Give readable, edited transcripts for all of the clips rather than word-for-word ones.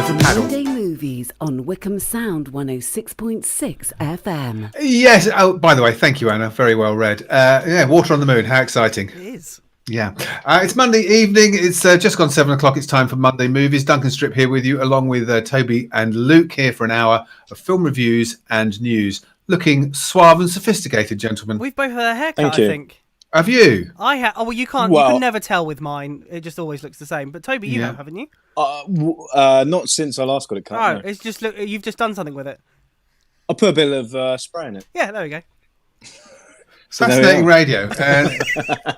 go for a paddle. Monday Movies on Wickham Sound 106.6 FM. Yes. Oh, by the way, thank you, Anna. Very well read. Yeah, Water on the Moon. How exciting. It is. Yeah. It's Monday evening. It's just gone 7 o'clock. It's time for Monday Movies. Duncan Strip here with you, along with Toby and Luke, here for an hour of film reviews and news. Looking suave and sophisticated, gentlemen. We've both had a haircut, I think. Have you? I have. Oh, well, you can't. You can never tell with mine. It just always looks the same. But Toby, you have, haven't you? Not since I last got it cut. Oh, no. it's just you've just done something with it. I put a bit of spray in it. Yeah, there we go. Fascinating radio.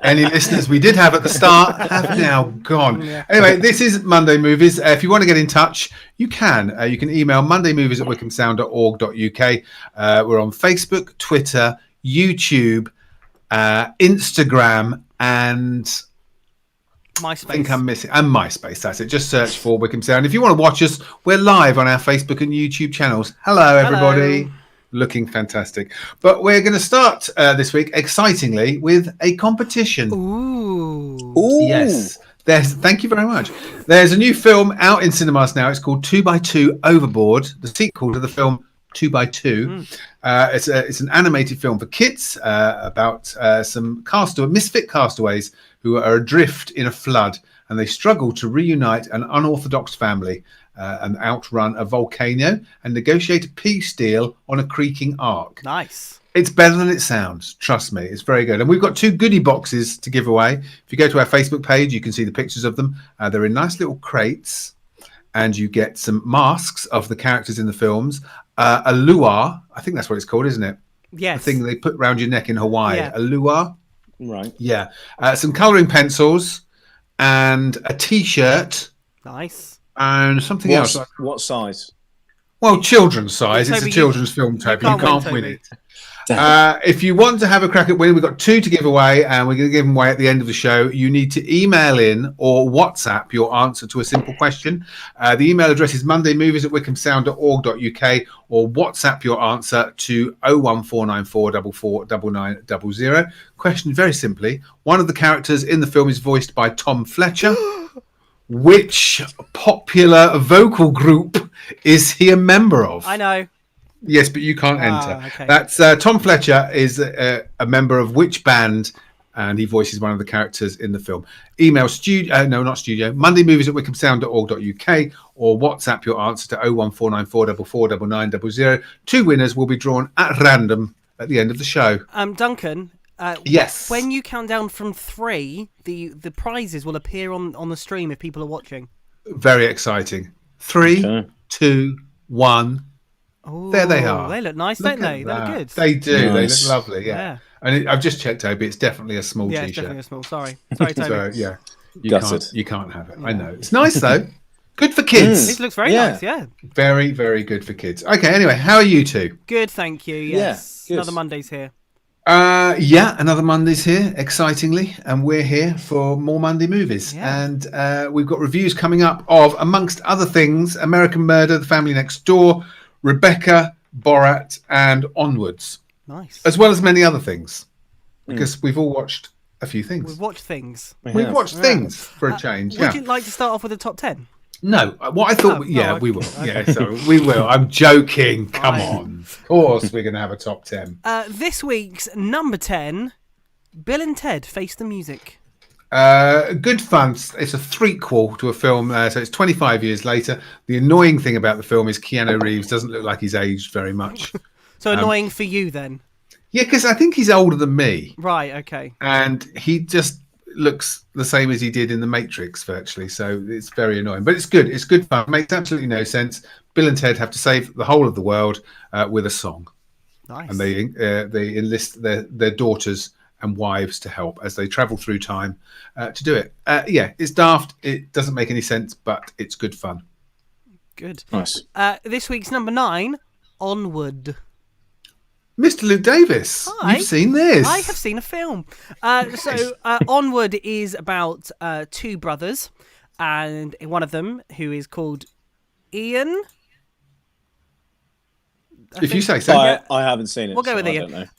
Any listeners we did have at the start have now gone. Yeah. Anyway, this is Monday Movies. If you want to get in touch, you can. You can email mondaymovies@wickhamsound.org.uk. We're on Facebook, Twitter, YouTube, Instagram, and MySpace. I think I'm missing. And MySpace, that's it. Just search for Wickham Sound. If you want to watch us, we're live on our Facebook and YouTube channels. Hello, everybody. Hello. Looking fantastic. But we're going to start this week, excitingly, with a competition. Ooh. Yes. Thank you very much. There's a new film out in cinemas now. It's called 2x2 Overboard, the sequel to the film 2x2. It's an animated film for kids about some misfit castaways who are adrift in a flood, and they struggle to reunite an unorthodox family and outrun a volcano and negotiate a peace deal on a creaking ark. Nice. It's better than it sounds. Trust me, it's very good. And we've got 2 goodie boxes to give away. If you go to our Facebook page, you can see the pictures of them. They're in nice little crates, and you get some masks of the characters in the films. A luau, I think that's what it's called, isn't it? Yes. The thing they put around your neck in Hawaii. Yeah. A luau. Right. Yeah. Some colouring pencils and a T-shirt Nice. and something else. What size? Well, children's size. Well, it's a Toby, children's film, Toby. You can't win Toby. it. If you want to have a crack at winning, we've got 2 to give away, and we're going to give them away at the end of the show. You need to email in or WhatsApp your answer to a simple question. The email address is mondaymovies@wickhamsound.org.uk, or WhatsApp your answer to 01494449900. Question very simply: one of the characters in the film is voiced by Tom Fletcher. Which popular vocal group is he a member of? I know. Yes, but you can't enter. Okay. That's Tom Fletcher is a member of which band, and he voices one of the characters in the film. Email mondaymovies@wickhamsound.org.uk, or WhatsApp your answer to 01494449900. 2 winners will be drawn at random at the end of the show. Duncan. Yes. When you count down from 3, the prizes will appear on the stream if people are watching. Very exciting. 3, 2, 1. Oh, There they are. They look nice, Look don't they? at They look that. good. They do. Nice. They look lovely. Yeah. And I've just checked, Toby. It's definitely a small Yeah, it's T-shirt. definitely a small. Sorry, Toby. So yeah, Gutted. you can't have it. I know. It's nice though. Good for kids. This looks very nice. Yeah. Very, very good for kids. Okay. Anyway, how are you 2? Good, thank you. Yes. good. Another Monday's here. Another Monday's here, excitingly, and we're here for more Monday Movies. Yeah. And we've got reviews coming up of, amongst other things, American Murder, The Family Next Door, Rebecca, Borat, and Onwards, Nice. as well as many other things, because we've all watched a few things. We've watched things. We've watched things for a change. Would you like to start off with the top 10? No, what I thought, we will. Yeah, so we will. I'm joking. Come on. Of course, we're going to have a top 10. This week's number 10, Bill and Ted Face the Music. Good fun. It's a threequel to a film, so it's 25 years later. The annoying thing about the film is Keanu Reeves doesn't look like he's aged very much. So annoying for you then? Yeah, because I think he's older than me. Right, okay. And he just looks the same as he did in The Matrix, virtually. So it's very annoying. But it's good. It's good fun. It makes absolutely no sense. Bill and Ted have to save the whole of the world with a song. Nice. And they enlist their daughters and wives to help as they travel through time to do it. It's daft. It doesn't make any sense, but it's good fun. Good. Nice. This week's number 9, Onward. Mr. Luke Davis, Hi. you've seen this. I have seen a film. Onward is about 2 brothers, and one of them, who is called Ian. If you say so. I haven't seen it. We'll go so with I Ian. don't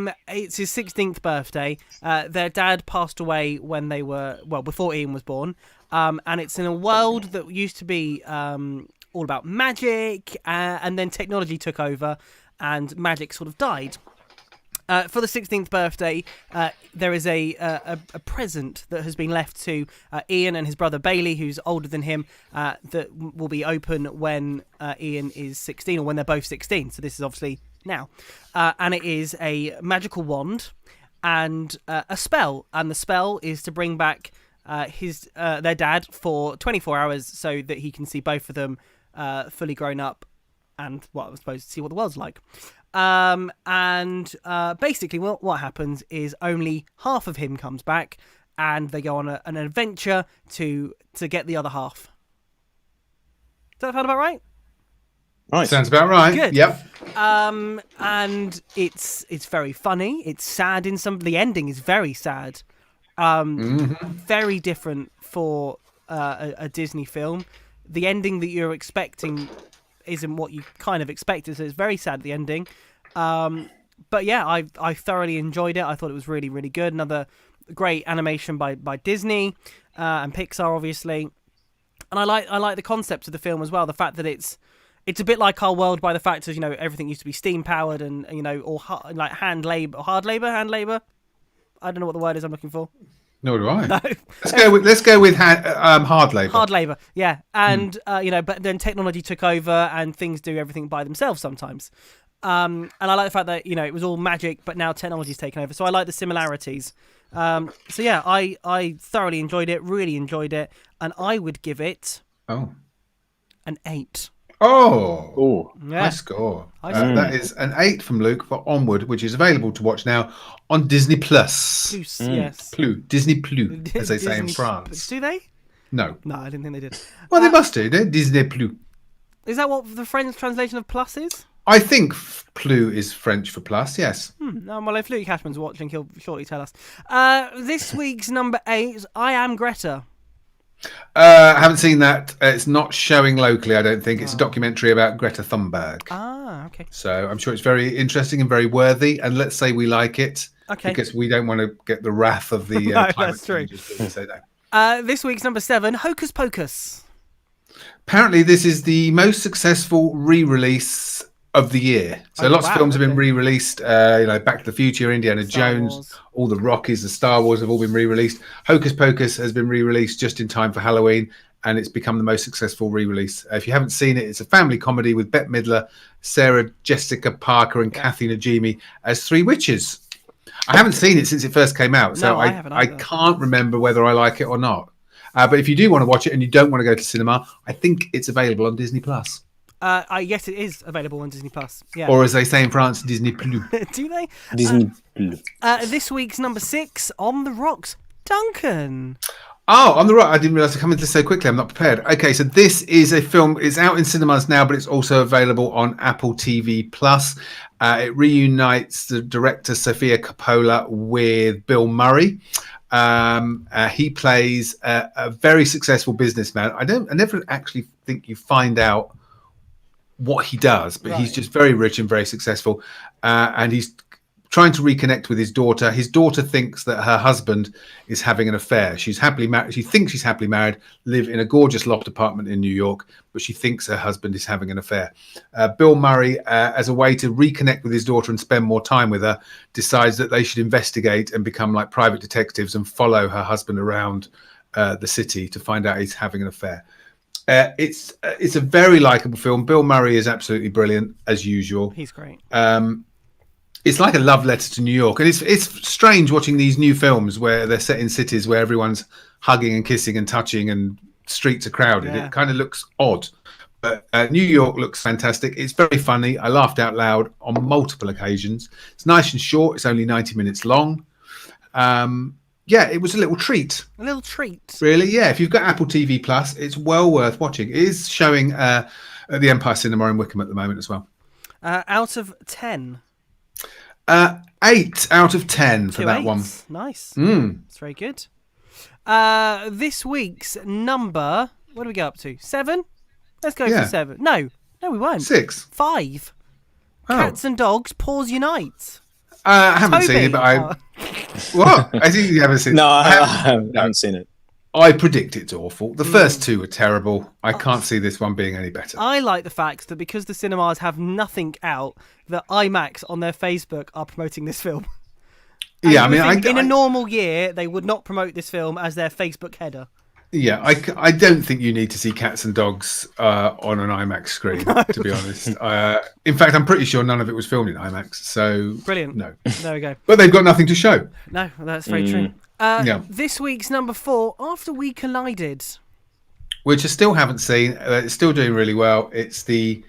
know. It's his 16th birthday. Their dad passed away when they were, before Ian was born. And it's in a world that used to be all about magic, and then technology took over, and magic sort of died. For the 16th birthday, there is a present that has been left to Ian and his brother Bailey, who's older than him, that will be open when Ian is 16, or when they're both 16. So this is obviously now. And it is a magical wand and a spell. And the spell is to bring back their dad for 24 hours so that he can see both of them fully grown up and, well, I suppose, see what the world's like. Basically what happens is only half of him comes back, and they go on an adventure to get the other half. Does that sound about right? Right. Sounds about right. Good. Yep. And it's very funny. It's sad the ending is very sad. Very different for a Disney film. The ending that you're expecting isn't what you kind of expected, so it's very sad, the ending. But yeah, I thoroughly enjoyed it. I thought it was really, really good. Another great animation by Disney and Pixar, obviously. And I like the concept of the film as well. The fact that it's a bit like our world, by the fact that, you know, everything used to be steam powered and, you know, or like hard labor. I don't know what the word is I'm looking for. Nor do I. No. Let's go with hard labor. Hard labor, yeah. And you know, but then technology took over and things do everything by themselves sometimes. And I like the fact that, you know, it was all magic, but now technology's taken over. So I like the similarities. So yeah, I thoroughly enjoyed it, really enjoyed it, and I would give it an 8. Oh, yeah. High score. That is an 8 from Luke for Onward, which is available to watch now on Disney Plus. Yes. Disney Plus, as they say in France. Do they? No. No, I didn't think they did. Well, they must do. They're Disney Plus. Is that what the French translation of plus is? I think Plus is French for plus, yes. No, well, if Luke Cashman's watching, he'll shortly tell us. This week's number 8 is I Am Greta. I haven't seen that. It's not showing locally, I don't think. It's a documentary about Greta Thunberg. Ah, okay. So I'm sure it's very interesting and very worthy. And let's say we like it. Okay. Because we don't want to get the wrath of the No, climate that's true. change. So no. This week's number 7, Hocus Pocus. Apparently, this is the most successful re-release of the year. So lots of films have been re-released. You know, Back to the Future, Indiana Jones, Wars. all the Rockies, the Star Wars have all been re-released. Hocus Pocus has been re-released just in time for Halloween, and it's become the most successful re-release. If you haven't seen it, it's a family comedy with Bette Midler, Sarah Jessica Parker, and Kathy Najimy as 3 witches. I haven't seen it since it first came out, so No, I haven't I either. can't remember whether I like it or not. But if you do want to watch it and you don't want to go to cinema, I think it's available on Disney Plus. Yes, it is available on Disney Plus. Yeah. Or as they say in France, Disney Plus. Do they? Disney. This week's number 6, On the Rocks, Duncan. Oh, on the right. I didn't realise I come into this so quickly. I'm not prepared. Okay, so this is a film. It's out in cinemas now, but it's also available on Apple TV Plus. It reunites the director Sofia Coppola with Bill Murray. He plays a very successful businessman. I never actually think you find out what he does, but he's just very rich and very successful, and he's trying to reconnect with his daughter. His daughter thinks that her husband is having an affair. She's happily married. She thinks she's happily married, live in a gorgeous loft apartment in New York, but she thinks her husband is having an affair. Bill Murray, as a way to reconnect with his daughter and spend more time with her, decides that they should investigate and become like private detectives and follow her husband around the city to find out he's having an affair. It's a very likable film. Bill Murray is absolutely brilliant as usual. He's great. It's like a love letter to New York, and it's strange watching these new films where they're set in cities where everyone's hugging and kissing and touching and streets are crowded. Yeah. It kind of looks odd, but New York looks fantastic. It's very funny. I laughed out loud on multiple occasions. It's nice and short. It's only 90 minutes long. Yeah, it was a little treat. A little treat. Really, yeah. If you've got Apple TV Plus, it's well worth watching. It is showing at the Empire Cinema in Wickham at the moment as well. Out of 10. 8 out of 10 for 2 that 8s. one. Nice. Mm. That's very good. This week's number, what do we go up to? 7? Let's go for 7. No, we won't. 6. 5. Oh. Cats and Dogs, Paws Unite. I haven't seen it, but I... What? I think you haven't seen it. No, I haven't seen it. I predict it's awful. The first two are terrible. I can't see this one being any better. I like the fact that because the cinemas have nothing out, that IMAX on their Facebook are promoting this film. And Yeah, I you would mean, think in a normal year, they would not promote this film as their Facebook header. Yeah, I don't think you need to see Cats and Dogs on an IMAX screen, to be honest. In fact, I'm pretty sure none of it was filmed in IMAX, so... Brilliant. No. There we go. But they've got nothing to show. No, that's very true. This week's number 4, After We Collided. Which I still haven't seen. It's still doing really well. It's the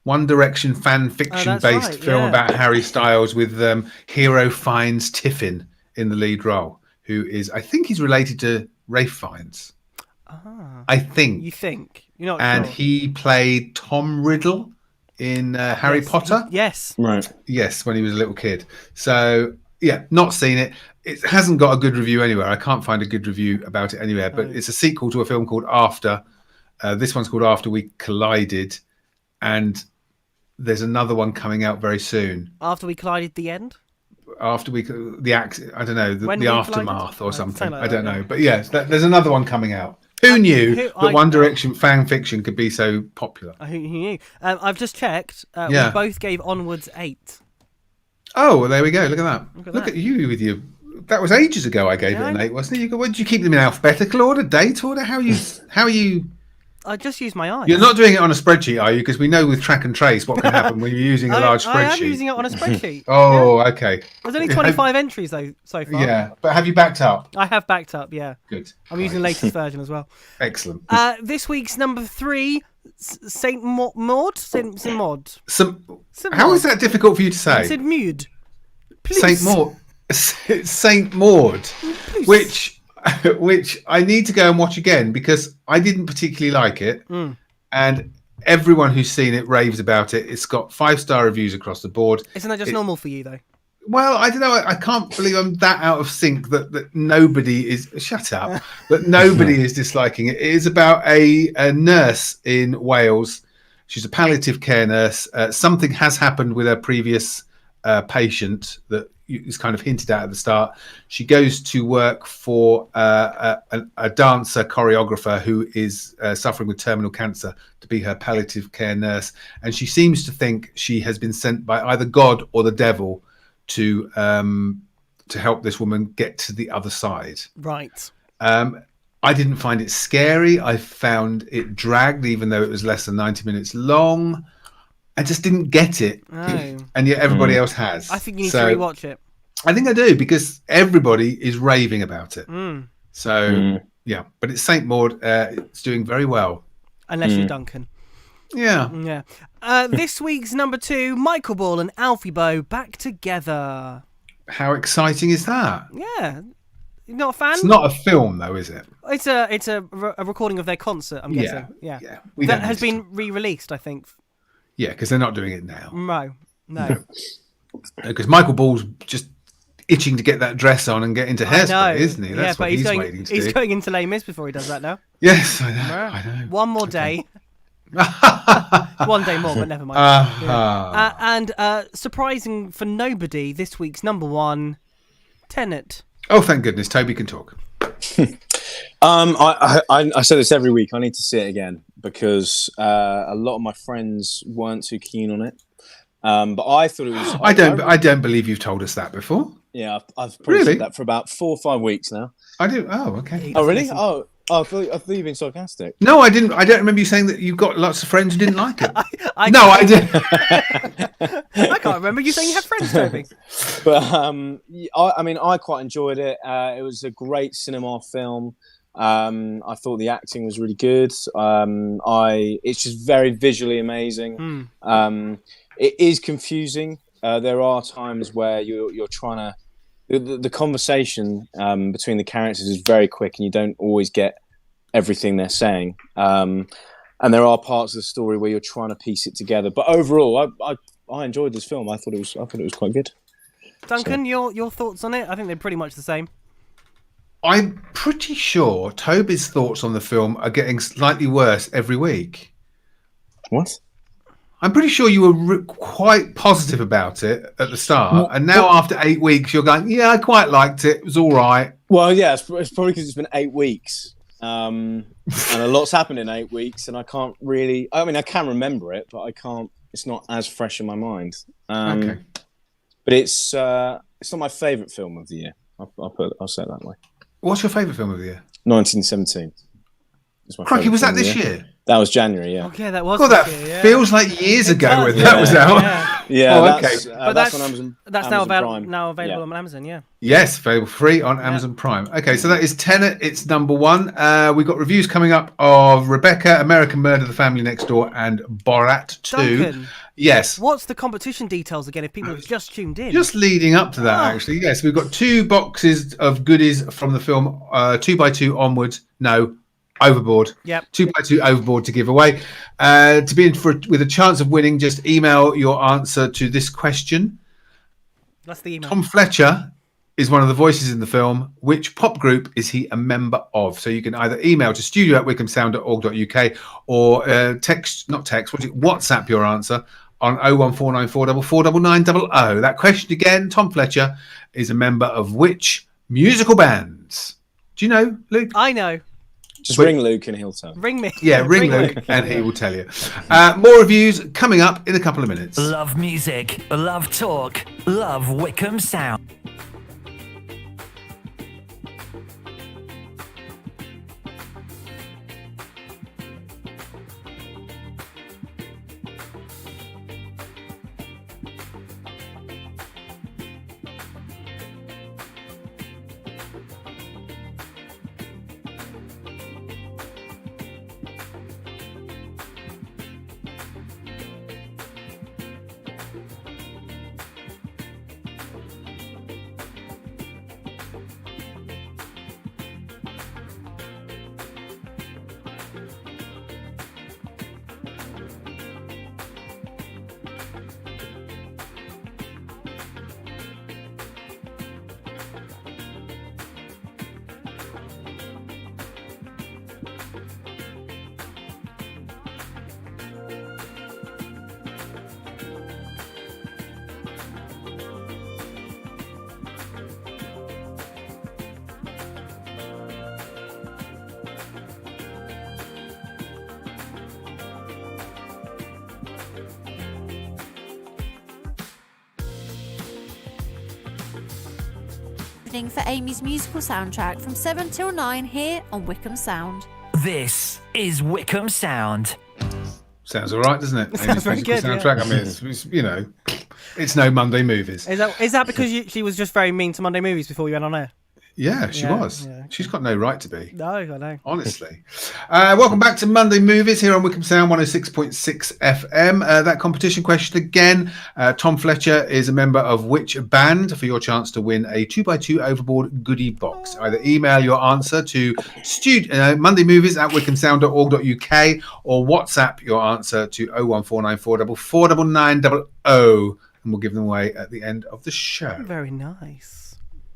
One Direction fan fiction-based film about Harry Styles with Hero Fiennes Tiffin in the lead role, who is, I think he's related to Rafe Fiennes. I think. You think? You're not and sure. he played Tom Riddle in Harry Potter. Yes. Right. Yes, when he was a little kid. So, yeah, not seen it. It hasn't got a good review anywhere. I can't find a good review about it anywhere. But it's a sequel to a film called After. This one's called After We Collided. And there's another one coming out very soon. After We Collided, the end? After I don't know, the aftermath or something. Like I don't know. But yes, there's another one coming out. Who knew that One Direction fan fiction could be so popular? Who knew? I've just checked. We both gave Onwards 8. Oh, well, there we go. Look at that. Look at you with your... That was ages ago I gave it an 8, wasn't it? What did you keep them in alphabetical order, date order? How are you... I just used my eyes. You're not doing it on a spreadsheet, are you? Because we know with track and trace what can happen when you're using a large spreadsheet. I am using it on a spreadsheet. Okay. There's only 25 entries though so far. Yeah, but have you backed up? I have backed up, yeah. Good. I'm using the latest version as well. Excellent. This week's number 3, Saint Maud? Saint Maud. How is that difficult for you to say? I said Mude. Saint Maud. Saint Maud. Which I need to go and watch again because I didn't particularly like it. And everyone who's seen it raves about it. It's got 5-star reviews across the board. Isn't that just normal for you, though? Well, I don't know. I can't believe I'm that out of sync that nobody is... Shut up. That nobody is disliking it. It is about a nurse in Wales. She's a palliative care nurse. Something has happened with her previous patient that is kind of hinted at the start. She goes to work for a dancer choreographer who is suffering with terminal cancer to be her palliative care nurse, and she seems to think she has been sent by either God or the devil to help this woman get to the other side. Right. I didn't find it scary. I found it dragged, even though it was less than 90 minutes long. I just didn't get it. No. And yet everybody else has. I think you need to rewatch it. I think I do, because everybody is raving about it. So, yeah. But it's Saint Maud. It's doing very well. Unless you're Duncan. Yeah. This week's number 2, Michael Ball and Alfie Boe back together. How exciting is that? Yeah. You're not a fan? It's not a film, though, is it? It's a recording of their concert, I'm guessing. Yeah. That has been re-released, I think. Yeah, because they're not doing it now. No. Because Michael Ball's just itching to get that dress on and get into Hairspray, isn't he? That's what he's waiting to do. He's going into Les Mis before he does that now. Yes, I know. One more day. One day more, but never mind. And surprising for nobody, this week's number 1, Tenet. Oh, thank goodness, Toby can talk. I say this every week. I need to see it again because a lot of my friends weren't too keen on it. But I thought it was. I don't believe you've told us that before. Yeah, I've probably said that for about 4 or 5 weeks now. I do. Oh, okay. Oh, really? Oh, I thought you've been sarcastic. No, I didn't. I don't remember you saying that you've got lots of friends who didn't like it. I did. I can't remember you saying you had friends, Toby. But I quite enjoyed it. It was a great cinema film. I thought the acting was really good. It's just very visually amazing. It is confusing. There are times where you're trying to. The conversation between the characters is very quick, and you don't always get everything they're saying. And there are parts of the story where you're trying to piece it together. But overall, I enjoyed this film. I thought it was quite good. Duncan, your thoughts on it? I think they're pretty much the same. I'm pretty sure Toby's thoughts on the film are getting slightly worse every week. What? I'm pretty sure you were quite positive about it at the start, and now after 8 weeks, you're going, "Yeah, I quite liked it. It was all right." Well, yeah, it's probably because it's been 8 weeks. and a lot's happened in 8 weeks, and I can't really. I mean, I can remember it, but I can't. It's not as fresh in my mind. Okay. But it's not my favourite film of the year. I'll say it that way. What's your favourite film of the year? 1917. Crikey, was that this year? That was January, yeah. Okay, that was. God, that year, yeah. feels like years ago when that was out. Yeah, Oh, okay. But that's on Amazon. That's Prime. now available on Amazon. Yeah. Yes, available free on Amazon Prime. Okay, so that is Tenet. It's number one. We've got reviews coming up of Rebecca, American Murder, The Family Next Door, and Borat 2. Duncan, yes. what's the competition details again if people have just tuned in? Just leading up to that, actually. Yes, we've got 2 boxes of goodies from the film 2x2 onwards. No, Overboard. Yep. 2x2 Overboard to give away. To be in with a chance of winning, just email your answer to this question. That's the email. Tom Fletcher is one of the voices in the film. Which pop group is he a member of? So you can either email to studio@wickhamsound.org.uk or WhatsApp your answer on 01494449900. That question again, Tom Fletcher is a member of which musical bands? Do you know, Luke? I know. Just ring Luke and he'll tell. Ring me. Yeah, ring Luke and he will tell you. More reviews coming up in a couple of minutes. Love music, love talk, love Wickham Sound. For Amy's musical soundtrack from 7 till 9 here on Wickham Sound. This is Wickham Sound. Sounds all right, doesn't it? Sounds very good. Soundtrack. Yeah. I mean, it's, you know, it's no Monday movies. Is that because she was just very mean to Monday movies before you went on air? Yeah, she was. Yeah. She's got no right to be. No, I know. Honestly. Welcome back to Monday Movies here on Wickham Sound 106.6 FM. That competition question again. Tom Fletcher is a member of which band for your chance to win a 2x2 Overboard goodie box? Either email your answer to mondaymovies@wickhamsound.org.uk or WhatsApp your answer to 01494449900 and we'll give them away at the end of the show. Very nice.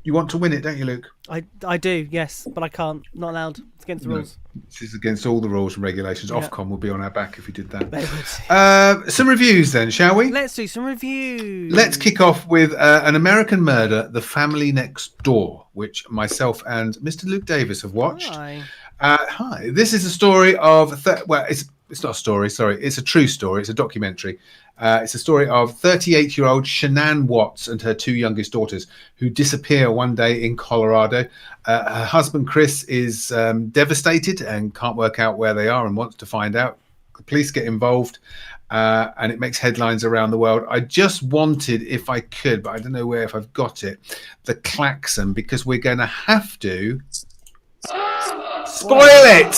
You want to win it, don't you, Luke? I do, yes, but I can't. Not allowed. It's against the rules. This is against all the rules and regulations. Yeah. Ofcom will be on our back if we did that. They would. Some reviews then, shall we? Let's do some reviews. Let's kick off with An American Murder, The Family Next Door, which myself and Mr. Luke Davis have watched. Hi. Hi. This is a story of... it's not a story, sorry. It's a true story. It's a documentary. It's a story of 38-year-old Shanann Watts and her 2 youngest daughters who disappear one day in Colorado. Her husband, Chris, is devastated and can't work out where they are and wants to find out. The police get involved and it makes headlines around the world. I just wanted, if I could, but I don't know if I've got it, the klaxon, because we're going to have to spoil it.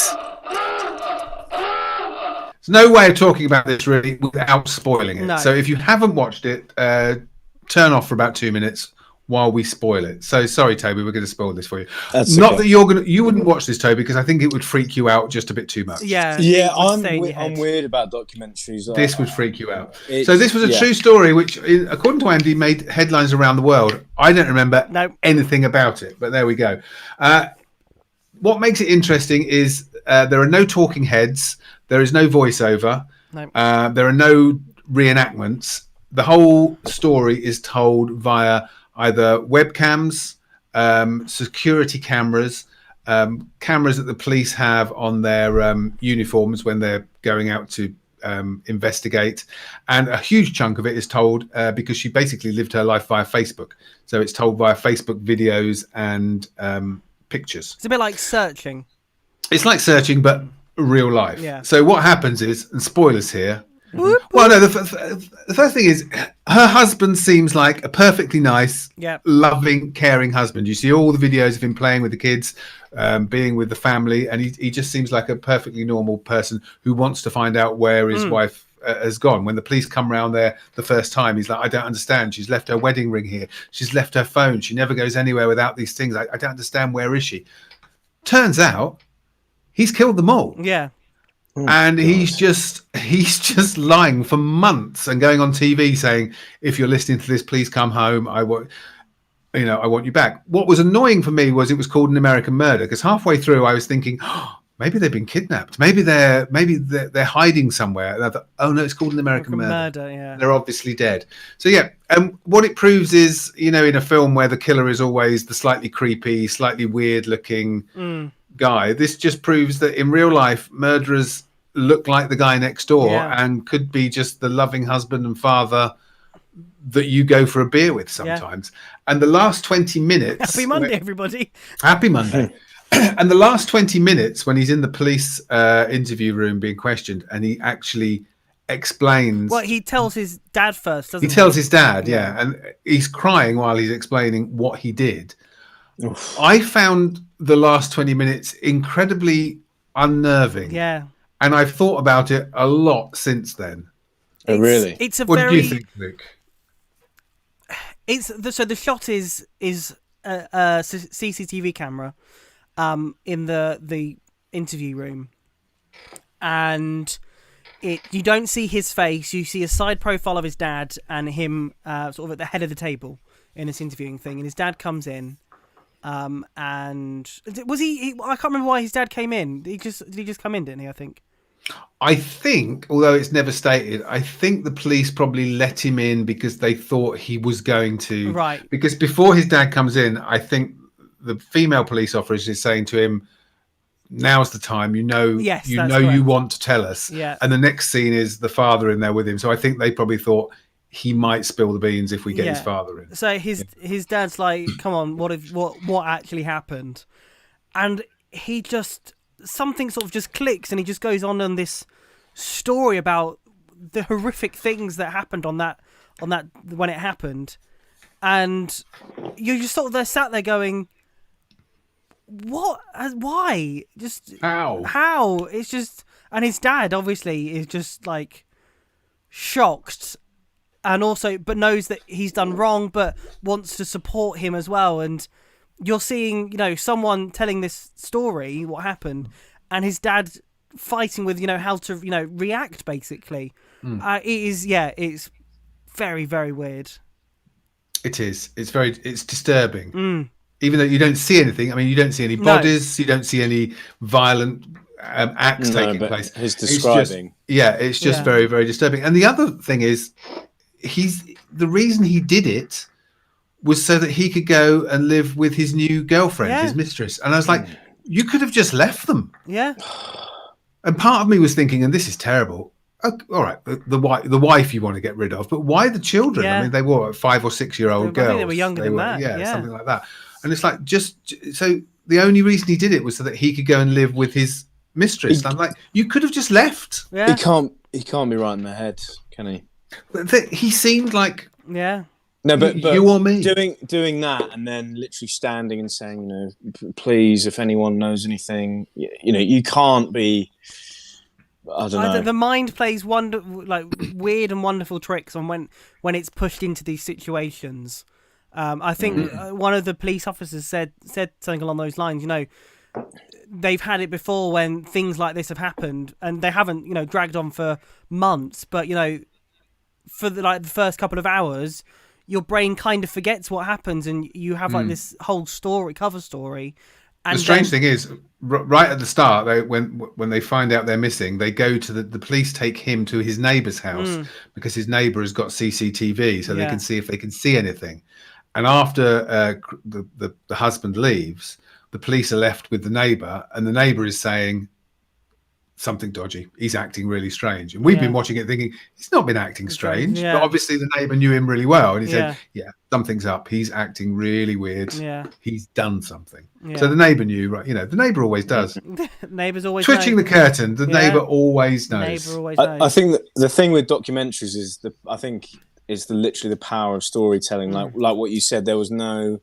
There's no way of talking about this really without spoiling it. No. So if you haven't watched it, turn off for about 2 minutes while we spoil it. So sorry, Toby, we're going to spoil this for you. That's not okay. that you wouldn't watch this, Toby, because I think it would freak you out just a bit too much. Yeah. I'm weird about documentaries. This would freak you out. It's- So this was a true story, which, according to Andy, made headlines around the world. I don't remember anything about it, but there we go. What makes it interesting is there are no talking heads. There is no voiceover. No. There are no reenactments. The whole story is told via either webcams, security cameras, cameras that the police have on their uniforms when they're going out to investigate, and a huge chunk of it is told because she basically lived her life via Facebook, so it's told via Facebook videos and pictures. It's a bit like Searching. It's like Searching, but real life. Yeah. So what happens is, and spoilers here. Well, no, the first thing is her husband seems like a perfectly nice, loving, caring husband. You see all the videos of him playing with the kids, being with the family, and he just seems like a perfectly normal person who wants to find out where his wife has gone. When the police come round there the first time, he's like, I don't understand. She's left her wedding ring here. She's left her phone. She never goes anywhere without these things. I don't understand. Where is she? Turns out he's killed them all. Yeah. And he's just lying for months and going on TV saying, if you're listening to this, please come home. I want you back. What was annoying for me was it was called An American Murder, because halfway through I was thinking, maybe they've been kidnapped. Maybe they're hiding somewhere. And I thought, oh no, it's called An American Murder. Yeah. They're obviously dead. So yeah, what it proves is, in a film where the killer is always the slightly creepy, slightly weird looking guy, this just proves that in real life murderers look like the guy next door and could be just the loving husband and father that you go for a beer with sometimes. And the last 20 minutes, happy Monday everybody, happy Monday. And the last 20 minutes when he's in the police interview room being questioned, and he actually explains, well, he tells his dad first, doesn't he? He tells his dad, and he's crying while he's explaining what he did. Oof. I found the last 20 minutes incredibly unnerving. Yeah. And I've thought about it a lot since then. Oh, really? What do you think, Luke? So the shot is a CCTV camera in the interview room, and you don't see his face. You see a side profile of his dad and him sort of at the head of the table in this interviewing thing. And his dad comes in. And was he? I can't remember why his dad came in. Did he just come in? Didn't he? I think, although it's never stated, I think the police probably let him in because they thought he was going to. Right. Because before his dad comes in, I think the female police officer is saying to him, "Now's the time. You want to tell us." Yeah. And the next scene is the father in there with him. So I think they probably thought he might spill the beans if we get his father in. So his dad's like, "Come on, what actually happened?" And he just, something sort of just clicks, and he just goes on this story about the horrific things that happened on that when it happened, and you're just sort of there sat there going, "What? Why? Just how?" It's just, and his dad obviously is just like shocked. And also, but knows that he's done wrong, but wants to support him as well. And you're seeing, someone telling this story, what happened, and his dad fighting with, how to, react, basically. It's very, very weird. It is. It's disturbing. Even though you don't see anything. I mean, you don't see any bodies. You don't see any violent acts taking place. His describing. It's just very, very disturbing. And the other thing is, the reason he did it was so that he could go and live with his new girlfriend, his mistress. And I was like, you could have just left them. Yeah. And part of me was thinking, and this is terrible. Okay, all right, the wife you want to get rid of, but why the children? Yeah. I mean, they were 5 or 6 year old girls. I think they were younger than that. Yeah, something like that. And it's like, so the only reason he did it was so that he could go and live with his mistress. I'm like, you could have just left. Yeah. He can't be right in the head, can he? He seemed like no, but you or me doing that, and then literally standing and saying, please, if anyone knows anything, you can't be. I don't know. The mind plays weird and wonderful tricks on when it's pushed into these situations. I think one of the police officers said something along those lines. They've had it before when things like this have happened, and they haven't dragged on for months, but for the first couple of hours, your brain kind of forgets what happens, and you have this whole cover story. And the strange thing is, right at the start, when they find out they're missing, they go to the police take him to his neighbour's house because his neighbour has got CCTV, so they can see if they can see anything. And after the husband leaves, the police are left with the neighbour, and the neighbour is saying something dodgy. He's acting really strange. And we've been watching it thinking, he's not been acting strange. Yeah. But obviously the neighbour knew him really well. And he Yeah. said, yeah, something's up. He's acting really weird. Yeah. He's done something. Yeah. So the neighbour knew, right? You know, the neighbour always does. Neighbours always Twitching know. the curtain, the Yeah. neighbour always knows. Neighbour always knows. I think that the thing with documentaries is literally the power of storytelling. Like what you said, there was no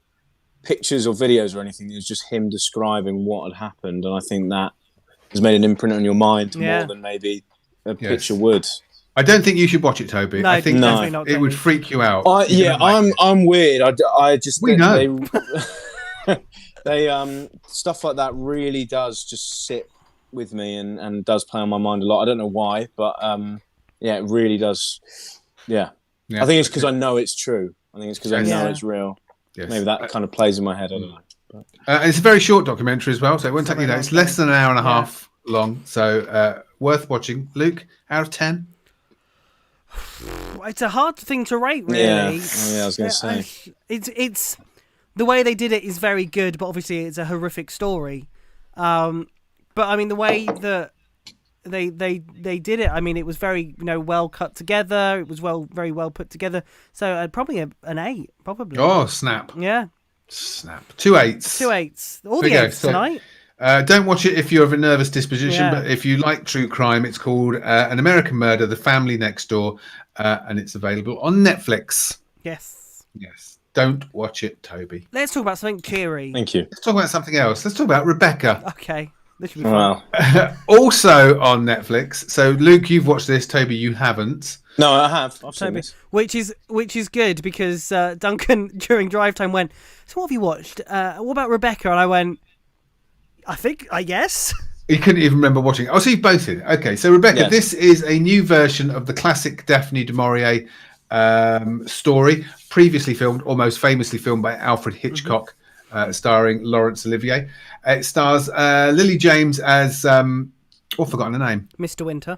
pictures or videos or anything. It was just him describing what had happened, and I think that has made an imprint on your mind more than maybe a picture would. I don't think you should watch it, Toby. No, I think definitely not, it would Toby. freak you out. I'm weird. I just We know. they stuff like that really does just sit with me and does play on my mind a lot. I don't know why, but it really does. Yeah. I think it's because I know it's true. I think it's because I know it's real. Yes. Maybe that kind of plays in my head. I don't know. It's a very short documentary as well, so it won't take you that. It's less than an hour and a half long, so worth watching. Luke, out of 10? It's a hard thing to rate, really. Yeah, I was going to say. It's the way they did it is very good, but obviously it's a horrific story. But I mean, the way that they did it, I mean, it was very well cut together. It was very well put together. So probably an 8, probably. Oh, snap. Yeah. Snap. 2 8s. 2 8s. All There the you go. 8s So, tonight. don't watch it if you're of a nervous disposition, Yeah. but if you like true crime, it's called An American Murder, The Family Next Door, and it's available on Netflix. Yes. Yes. Don't watch it, Toby. Let's talk about something cheery. Thank you. Let's talk about something else. Let's talk about Rebecca. Okay. This should be fun. Wow. Also on Netflix. So, Luke, you've watched this. Toby, you haven't. No, I have. I've seen Toby, this. which is good because Duncan during drive time went, so what have you watched? What about Rebecca? And I went, I guess. You couldn't even remember watching it. Oh, so you've both seen it. Okay, so Rebecca, Yes. this is a new version of the classic Daphne du Maurier story, previously filmed, almost famously filmed by Alfred Hitchcock, starring Laurence Olivier. It stars Lily James as, I've forgotten her name. Mr. Winter.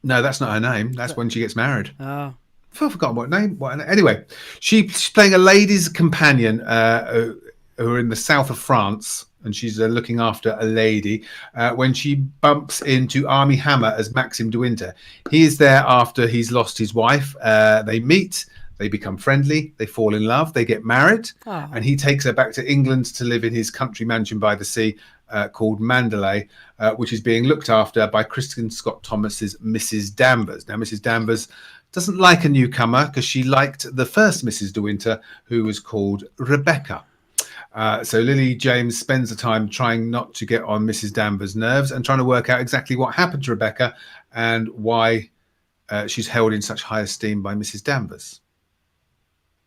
No, that's not her name. That's when she gets married. Oh. I've forgotten what name. Anyway, she's playing a lady's companion who are in the south of France, and she's looking after a lady when she bumps into Armie Hammer as Maxim de Winter. He is there after he's lost his wife. They meet, they become friendly, they fall in love, they get married, and he takes her back to England to live in his country mansion by the sea called Mandalay, which is being looked after by Kristen Scott Thomas's Mrs. Danvers. Now, Mrs. Danvers doesn't like a newcomer because she liked the first Mrs. de Winter, who was called Rebecca. So Lily James spends the time trying not to get on Mrs. Danvers' nerves and trying to work out exactly what happened to Rebecca and why she's held in such high esteem by Mrs. Danvers.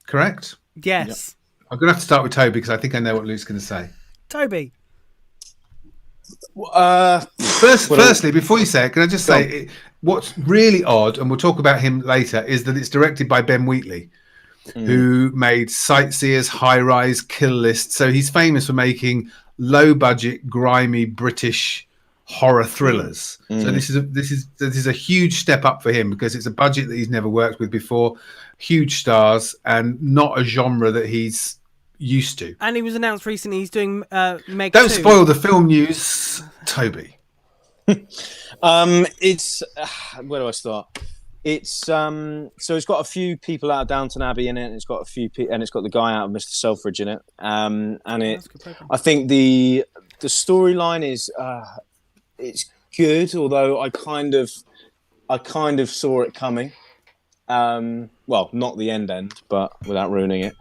Correct? Yes. I'm going to have to start with Toby because I think I know what Luke's going to say. Toby. Firstly, before you say it, can I just say what's really odd, and we'll talk about him later, is that it's directed by Ben Wheatley, who made Sightseers, High Rise, Kill List. So he's famous for making low-budget, grimy British horror thrillers. So this is a huge step up for him because it's a budget that he's never worked with before, huge stars, and not a genre that he's used to. And he was announced recently he's doing Meg Don't 2. spoil the film news, Toby. It's where do I start? It's so it's got a few people out of Downton Abbey in it, and it's got a few and it's got the guy out of Mr. Selfridge in it. And it, I think the storyline is it's good, although I kind of saw it coming. Well, not the end, but without ruining it.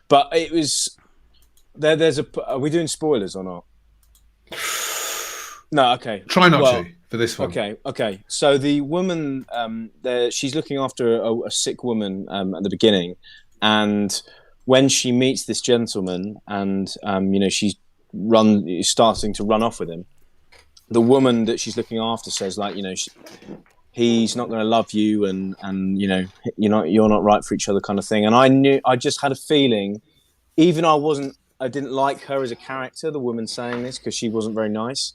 But it was there's a. Are we doing spoilers or not? No, okay. Try not to for this one. Okay. So the woman, she's looking after a sick woman at the beginning, and when she meets this gentleman, and she's starting to run off with him, the woman that she's looking after says, like, he's not going to love you, and you're not right for each other, kind of thing. And I just had a feeling, even I didn't like her as a character, the woman saying this, because she wasn't very nice.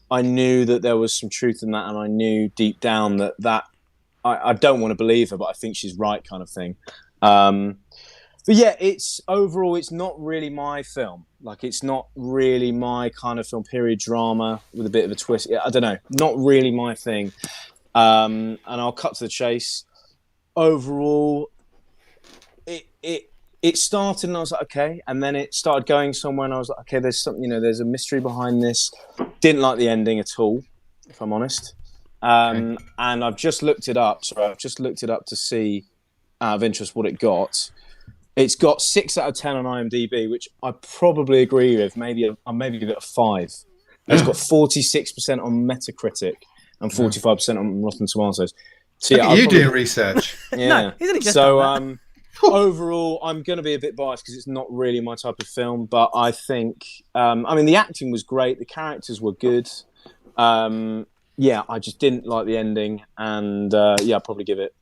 I knew that there was some truth in that, and I knew deep down that I don't want to believe her, but I think she's right, kind of thing. But yeah, it's not really my film. Like, it's not really my kind of film. Period drama with a bit of a twist. I don't know. Not really my thing. And I'll cut to the chase. Overall, it started and I was like, okay. And then it started going somewhere and I was like, okay, there's something, there's a mystery behind this. Didn't like the ending at all, if I'm honest. And I've just looked it up. So I've just looked it up to see, out of interest, what it got. It's got 6 out of 10 on IMDb, which I probably agree with. I'll maybe give it a 5. It's got 46% on Metacritic and 45% on Rotten Tomatoes. So, Look at you doing research. Yeah. No, isn't it just so overall, I'm going to be a bit biased because it's not really my type of film. But I think, the acting was great. The characters were good. I just didn't like the ending. And I'd probably give it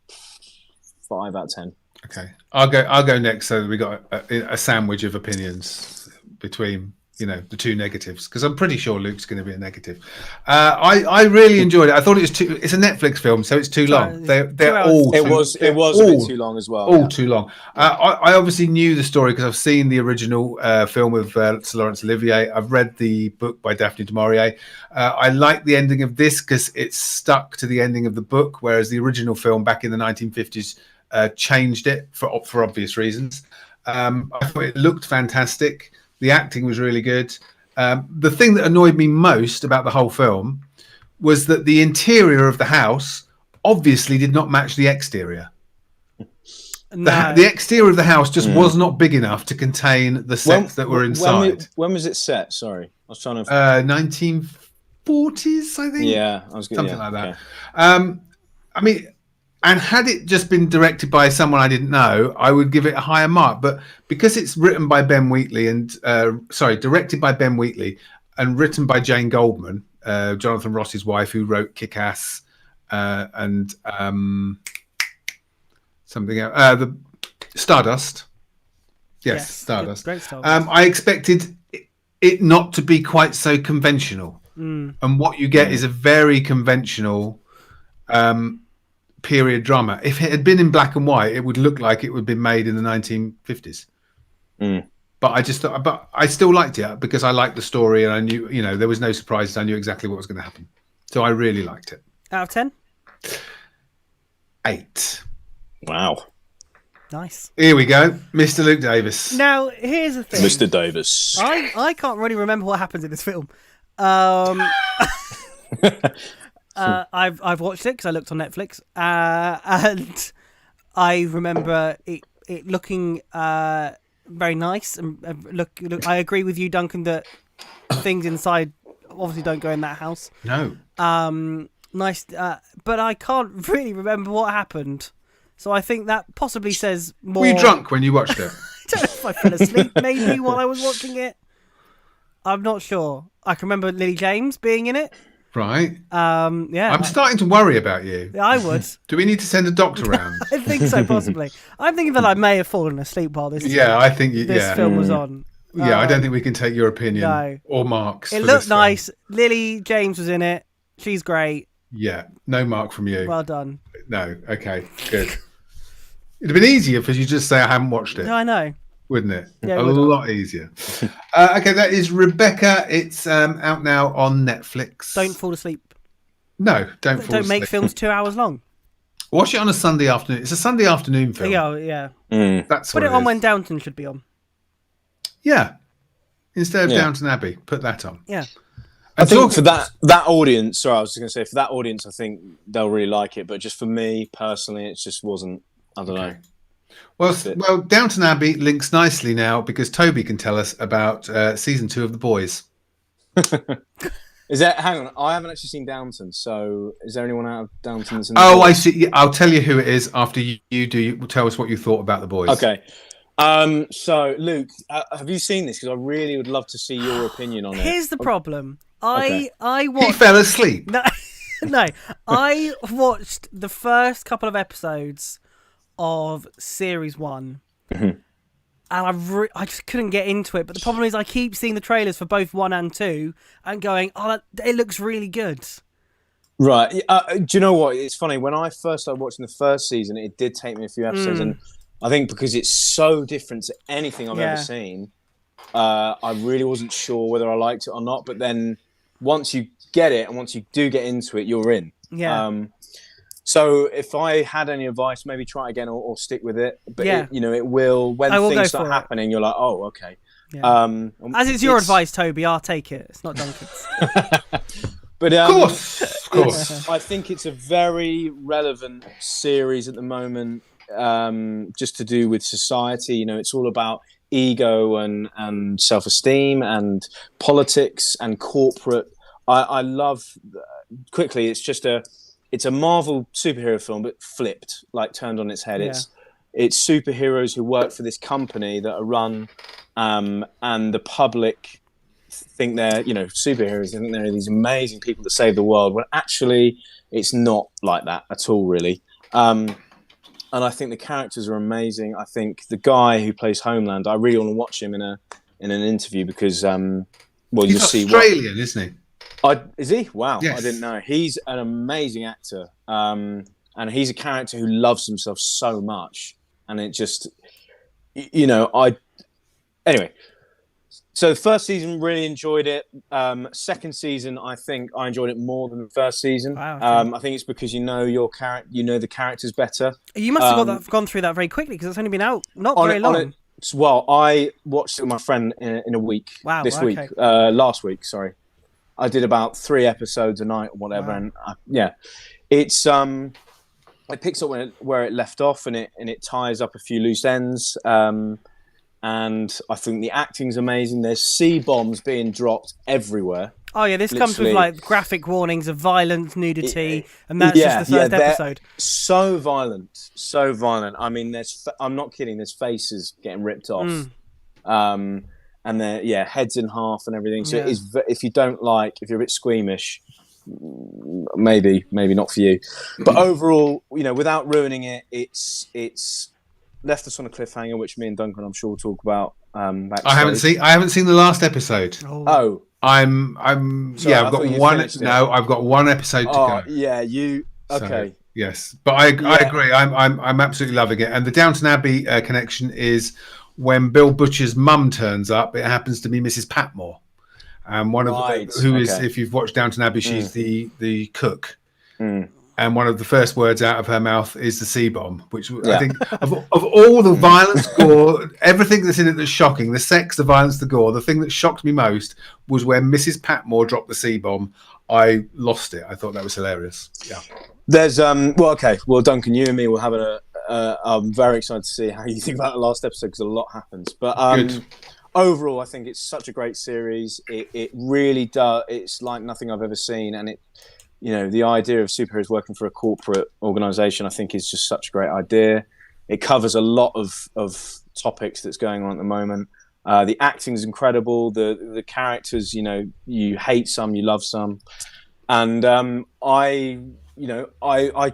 5 out of 10. Okay, I'll go next. So we got a sandwich of opinions between the two negatives, because I'm pretty sure Luke's going to be a negative. I really enjoyed it. I thought it's a Netflix film, so it's too long. They're all it was a bit too long as well. Too long. I obviously knew the story because I've seen the original film with Sir Laurence Olivier. I've read the book by Daphne du Maurier. I like the ending of this because it's stuck to the ending of the book, whereas the original film back in the 1950s changed it for obvious reasons. I thought it looked fantastic. The acting was really good. The thing that annoyed me most about the whole film was that the interior of the house obviously did not match the exterior. No. The exterior of the house just was not big enough to contain the sets that were inside. When was it set? Sorry, I was trying to. 1940s, I think. Yeah, I was something like that. And had it just been directed by someone I didn't know, I would give it a higher mark. But because it's written by Ben Wheatley directed by Ben Wheatley and written by Jane Goldman, Jonathan Ross's wife, who wrote Kick-Ass and something else, the Stardust. Yes, Stardust. Great Stardust. I expected it not to be quite so conventional. And what you get is a very conventional period drama. If it had been in black and white, it would look like it would have been made in the 1950s. But I just thought, but I still liked it because I liked the story and I knew, there was no surprises. I knew exactly what was going to happen. So I really liked it. Out of 10? 8. Wow. Nice. Here we go. Mr. Luke Davis. Now, here's the thing. Mr. Davis. I can't really remember what happens in this film. I've watched it because I looked on Netflix, and I remember it looking very nice. And look, I agree with you, Duncan, that things inside obviously don't go in that house. No. Nice, but I can't really remember what happened. So I think that possibly says more. Were you drunk when you watched it? I don't know if I fell asleep maybe while I was watching it. I'm not sure. I can remember Lily James being in it. Right. Yeah. I'm starting to worry about you. I would. Do we need to send a doctor around? I think so, possibly. I'm thinking that I may have fallen asleep while this. Yeah, I think this film was on. Yeah, I don't think we can take your opinion No. or marks. It for looked this film. nice. Lily James was in it. She's great. Yeah, no mark from you. Well done. No, okay, good. It'd have been easier if you just say I haven't watched it. No, I know. Wouldn't it? Yeah, a lot easier. Okay, that is Rebecca. It's out now on Netflix. Don't fall asleep. No, don't fall Don't make asleep. films 2 hours long. Watch it on a Sunday afternoon. It's a Sunday afternoon film. Yeah. That's Put what it on is. when Downton should be on. Yeah. Instead of Downton Abbey, put that on. Yeah. I think for that audience, sorry, I was just going to say, for that audience, I think they'll really like it. But just for me personally, it just wasn't. I don't know. Well, Downton Abbey links nicely now because Toby can tell us about season 2 of The Boys. Is that? Hang on, I haven't actually seen Downton. So, is there anyone out of Downton that's in? I see. Yeah, I'll tell you who it is after you do. You tell us what you thought about The Boys. Okay. So, Luke, have you seen this? Because I really would love to see your opinion on it. Here's the problem. I He watched. fell asleep. No, I watched the first couple of episodes of series 1, and I just couldn't get into it. But the problem is, I keep seeing the trailers for both 1 and 2, and going, "Oh, it looks really good." Right. Do you know what? It's funny. When I first started watching the first season, it did take me a few episodes, and I think because it's so different to anything I've ever seen, I really wasn't sure whether I liked it or not. But then once you get it and once you do get into it, you're in. Yeah. So if I had any advice, maybe try again or stick with it. But Yeah. it will when I will things go start for it. happening. You're like, oh, okay. Yeah. As it's your advice, Toby, I'll take it. It's not Duncan's. But Of course. I think it's a very relevant series at the moment, just to do with society. It's all about ego and self-esteem and politics and corporate. I love. Quickly, it's a Marvel superhero film, but flipped, like turned on its head. Yeah. It's superheroes who work for this company that are run, and the public think they're superheroes. They think they're these amazing people that save the world. When actually, it's not like that at all, really. And I think the characters are amazing. I think the guy who plays Homeland, I really want to watch him in an interview because you'll see. Australian, isn't he? Is he? Wow, Yes. I didn't know. He's an amazing actor, and he's a character who loves himself so much, and it just, anyway. So the first season, really enjoyed it. Second season, I think I enjoyed it more than the first season. Wow, okay. I think it's because your character, the characters better. You must have gone through that very quickly because it's only been out not very long. Well, I watched it with my friend in a week. Wow, this okay. week, last week. Sorry, I did about 3 episodes a night or whatever, Wow. and it's it picks up where it left off, and it ties up a few loose ends. And I think the acting's amazing. There's C-bombs being dropped everywhere. Oh yeah, this comes with Literally. like graphic warnings of violence, nudity, and that's just the 1st they're episode. So violent. I mean, I'm not kidding. There's faces getting ripped off, and they're heads in half and everything. So Yeah. it is. If you're a bit squeamish, maybe not for you. But overall, without ruining it, it's left us on a cliffhanger, which me and Duncan, I'm sure, will talk about. Backstage. I haven't seen the last episode. Oh, I'm Sorry, I've I got thought you one. finished it. No, I've got one episode to go. yeah, you So, okay? yes, but I agree. I'm absolutely loving it. And the Downton Abbey connection is when Bill Butcher's mum turns up. It happens to be Mrs. Patmore, one of Right, who is, okay. if you've watched Downton Abbey, she's the cook. And one of the first words out of her mouth is the C-bomb, which I think of all the violence, gore, everything that's in it that's shocking, the sex, the violence, the gore, the thing that shocked me most was when Mrs. Patmore dropped the C-bomb. I lost it. I thought that was hilarious. Yeah. There's well, Duncan, you and me will have I'm very excited to see how you think about the last episode because a lot happens. But Good. Overall, I think it's such a great series. It really does. It's like nothing I've ever seen, and the idea of superheroes working for a corporate organization, I think, is just such a great idea. It covers a lot of topics that's going on at the moment. The acting is incredible. The characters, you hate some, you love some, and I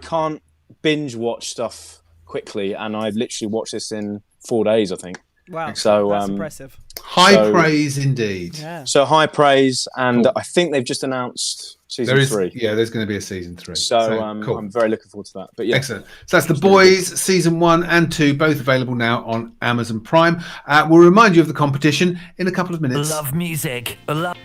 can't binge watch stuff quickly, and I literally watched this in 4 days, I think. Wow, So, that's impressive. High praise indeed. Yeah. So high praise, and Cool. I think they've just announced season There is, 3. yeah, there's going to be a season 3. So cool. I'm very looking forward to that. But yeah, Excellent. So that's The Boys, season 1 and 2, both available now on Amazon Prime. We'll remind you of the competition in a couple of minutes. Love music. Love.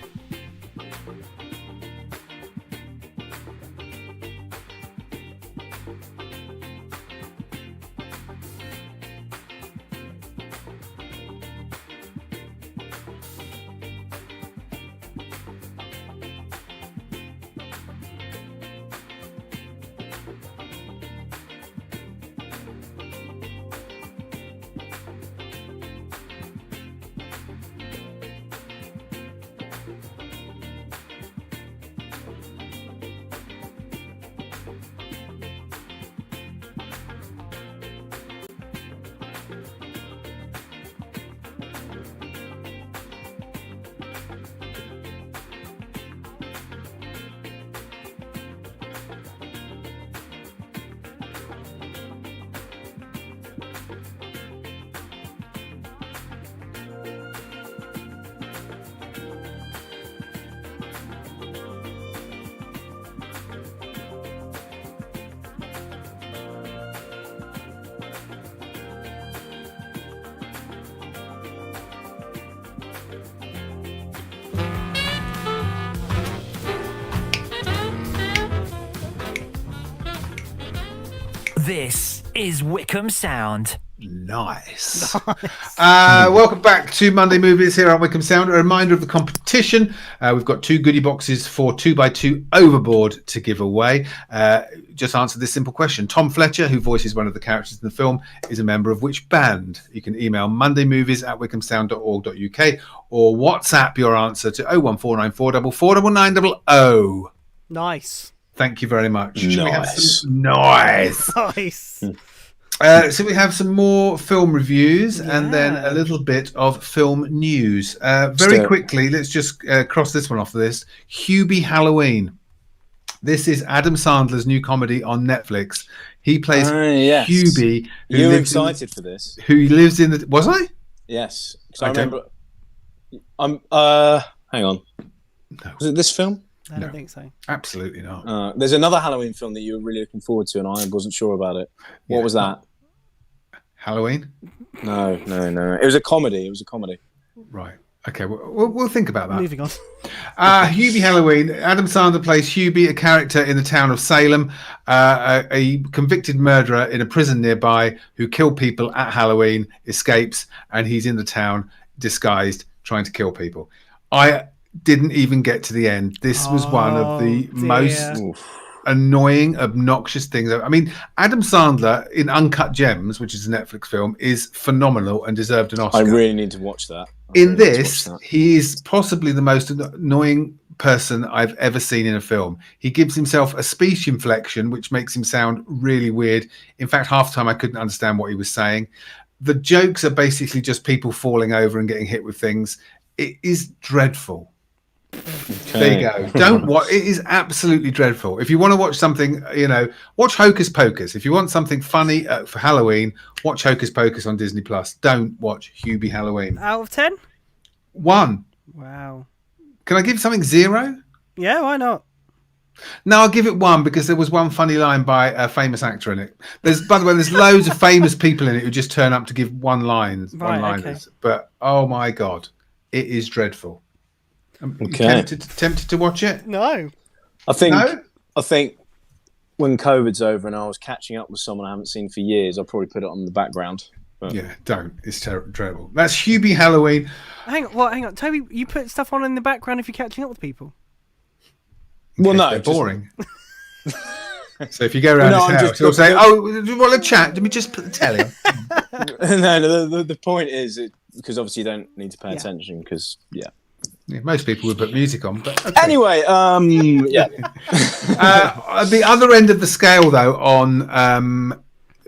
This is Wickham Sound. Nice. Welcome back to Monday Movies here on Wickham Sound. A reminder of the competition. We've got 2 goodie boxes for 2x2 Overboard to give away. Just answer this simple question. Tom Fletcher, who voices one of the characters in the film, is a member of which band? You can email mondaymovies@wickhamsound.org.uk or WhatsApp your answer to 01494449900. Nice. Thank you very much. Nice. Nice. So we have some more film reviews and then a little bit of film news. Very quickly, let's just cross this one off the list. Hubie Halloween. This is Adam Sandler's new comedy on Netflix. He plays yes. Hubie. You were excited for this. Who lives in the... Was I? Yes. I remember... hang on. No. Was it this film? I don't think so. Absolutely not. There's another Halloween film that you were really looking forward to, and I wasn't sure about it. What was that? Halloween? No. It was a comedy. Right. Okay, we'll think about that. Moving on. Hubie Halloween. Adam Sandler plays Hubie, a character in the town of Salem, a convicted murderer in a prison nearby who killed people at Halloween, escapes, and he's in the town disguised, trying to kill people. I didn't even get to the end. This was one of the most annoying, obnoxious things. I mean, Adam Sandler in Uncut Gems, which is a Netflix film, is phenomenal and deserved an Oscar. I really need to watch that. In this, he is possibly the most annoying person I've ever seen in a film. He gives himself a speech inflection, which makes him sound really weird. In fact, half the time I couldn't understand what he was saying. The jokes are basically just people falling over and getting hit with things. It is dreadful. Okay. There you go. Don't watch. It is absolutely dreadful. If you want to watch something, watch Hocus Pocus. If you want something funny for Halloween, watch Hocus Pocus on Disney Plus. Don't watch Hubie Halloween. Out of 10? 1. Wow. Can I give something 0? Yeah, why not? No, I'll give it 1 because there was one funny line by a famous actor in it. By the way, there's loads of famous people in it who just turn up to give one-liners. Okay. But oh my god, it is dreadful. Tempted to watch it? No. I think when COVID's over and I was catching up with someone I haven't seen for years, I'll probably put it on the background. But... Yeah, don't. It's terrible. That's Hubie Halloween. Hang on. Toby, you put stuff on in the background if you're catching up with people? Well, no. They're boring. So if you go around his house, he'll say, you want to chat? Let me just put the telly on. No, the point is, because obviously you don't need to pay attention because, Yeah, most people would put music on, but okay. Anyway, the other end of the scale, though, on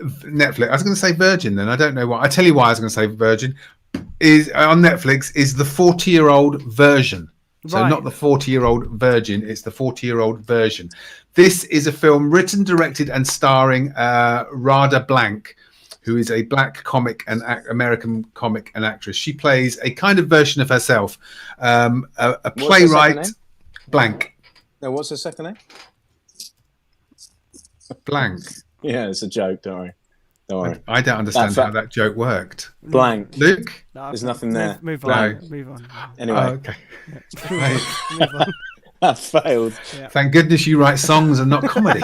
Netflix, I was going to say Virgin. Then I don't know why. I tell you why I was going to say Virgin is on Netflix is the 40-year-old version. So not the 40-year-old virgin, it's the 40-year-old version. This is a film written, directed, and starring Rada Blank, who is a black comic and American comic and actress. She plays a kind of version of herself, a playwright. Blank. No, what's her second name? Blank. Yeah, it's a joke. Don't worry. I don't understand how that joke worked. Blank. Luke? No, there's nothing there. Move on. Anyway. Okay. Move on. That failed. Yeah. Thank goodness you write songs and not comedy.